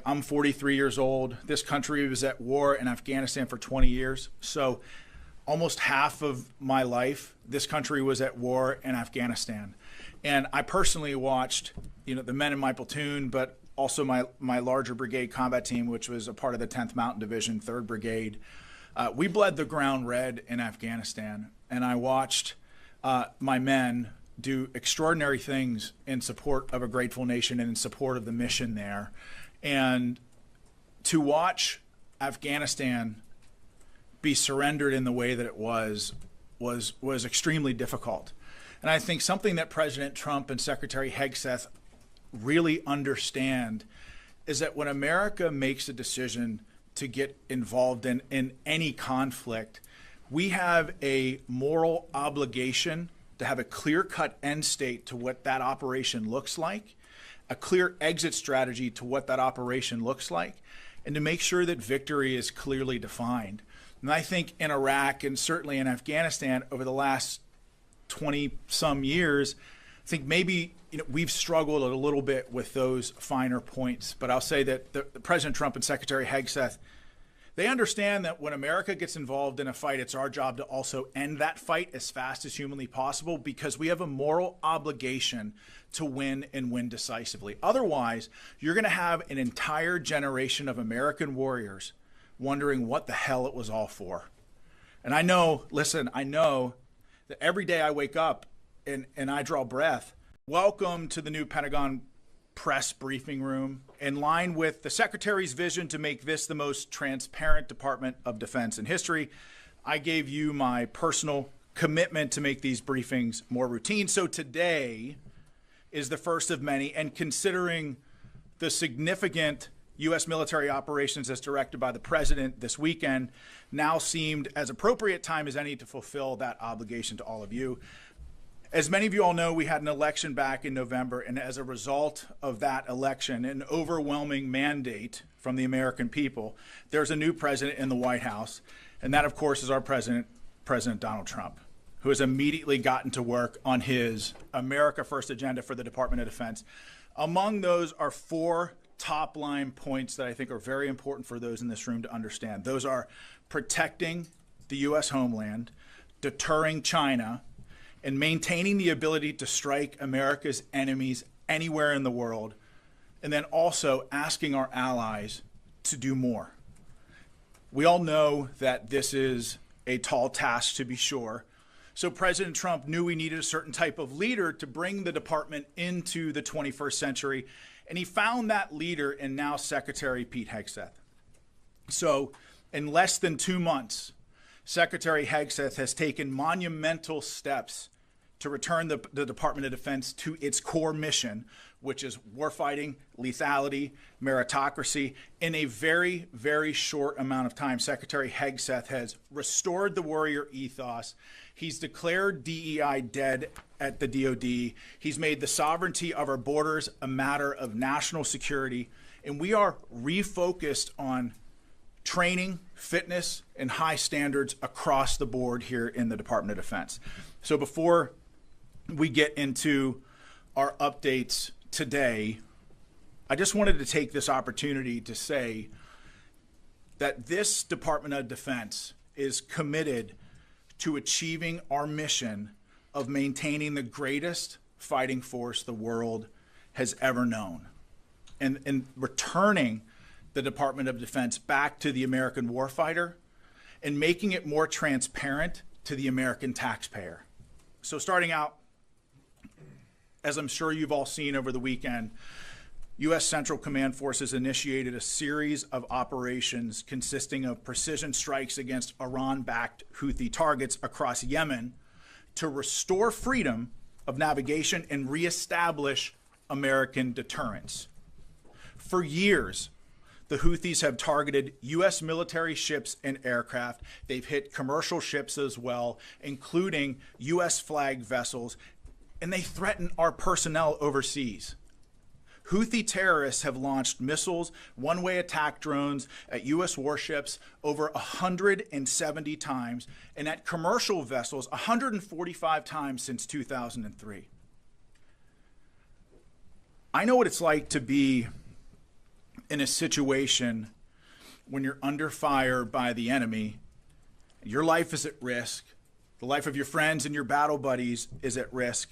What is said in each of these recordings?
I'm 43 years old. This country was at war in Afghanistan for 20 years. So almost half of my life, this country was at war in Afghanistan. And I personally watched, the men in my platoon, but also my larger brigade combat team, which was a part of the 10th Mountain Division, 3rd Brigade. We bled the ground red in Afghanistan. And I watched my men do extraordinary things in support of a grateful nation and in support of the mission there. And to watch Afghanistan be surrendered in the way that it was extremely difficult. And I think something that President Trump and Secretary Hegseth really understand is that when America makes a decision to get involved in any conflict, we have a moral obligation to have a clear-cut end state to what that operation looks like, a clear exit strategy to what that operation looks like, and to make sure that victory is clearly defined. And I think in Iraq and certainly in Afghanistan over the last 20-some years, I think maybe we've struggled a little bit with those finer points. But I'll say that the President Trump and Secretary Hegseth, they understand that when America gets involved in a fight, it's our job to also end that fight as fast as humanly possible because we have a moral obligation to win and win decisively. Otherwise, you're going to have an entire generation of American warriors wondering what the hell it was all for. And I know that every day I wake up and I draw breath. Welcome to the new Pentagon press briefing room, in line with the Secretary's vision to make this the most transparent Department of Defense in history. I gave you my personal commitment to make these briefings more routine. So today is the first of many, and considering the significant U.S. military operations as directed by the President this weekend, now seemed as appropriate time as any to fulfill that obligation to all of you. As many of you all know, we had an election back in November, and as a result of that election, an overwhelming mandate from the American people, there's a new president in the White House, and that, of course, is our president, President Donald Trump, who has immediately gotten to work on his America First agenda for the Department of Defense. Among those are 4 top-line points that I think are very important for those in this room to understand. Those are protecting the U.S. homeland, deterring China, and maintaining the ability to strike America's enemies anywhere in the world, and then also asking our allies to do more. We all know that this is a tall task, to be sure. So President Trump knew we needed a certain type of leader to bring the department into the 21st century, and he found that leader in now Secretary Pete Hegseth. So in less than 2 months, Secretary Hegseth has taken monumental steps to return the Department of Defense to its core mission, which is warfighting, lethality, meritocracy. In a very, very short amount of time, Secretary Hegseth has restored the warrior ethos. He's declared DEI dead at the DoD. He's made the sovereignty of our borders a matter of national security. And we are refocused on training, fitness, and high standards across the board here in the Department of Defense. So before we get into our updates today, I just wanted to take this opportunity to say that this Department of Defense is committed to achieving our mission of maintaining the greatest fighting force the world has ever known, and returning the Department of Defense back to the American warfighter and making it more transparent to the American taxpayer. So starting out, as I'm sure you've all seen over the weekend, U.S. Central Command Forces initiated a series of operations consisting of precision strikes against Iran-backed Houthi targets across Yemen to restore freedom of navigation and reestablish American deterrence. For years, the Houthis have targeted U.S. military ships and aircraft. They've hit commercial ships as well, including U.S. flagged vessels, and they threaten our personnel overseas. Houthi terrorists have launched missiles, one-way attack drones at U.S. warships over 170 times, and at commercial vessels 145 times since 2003. I know what it's like to be in a situation when you're under fire by the enemy, your life is at risk, the life of your friends and your battle buddies is at risk,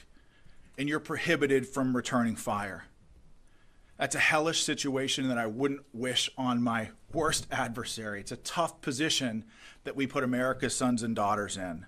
and you're prohibited from returning fire. That's a hellish situation that I wouldn't wish on my worst adversary. It's a tough position that we put America's sons and daughters in.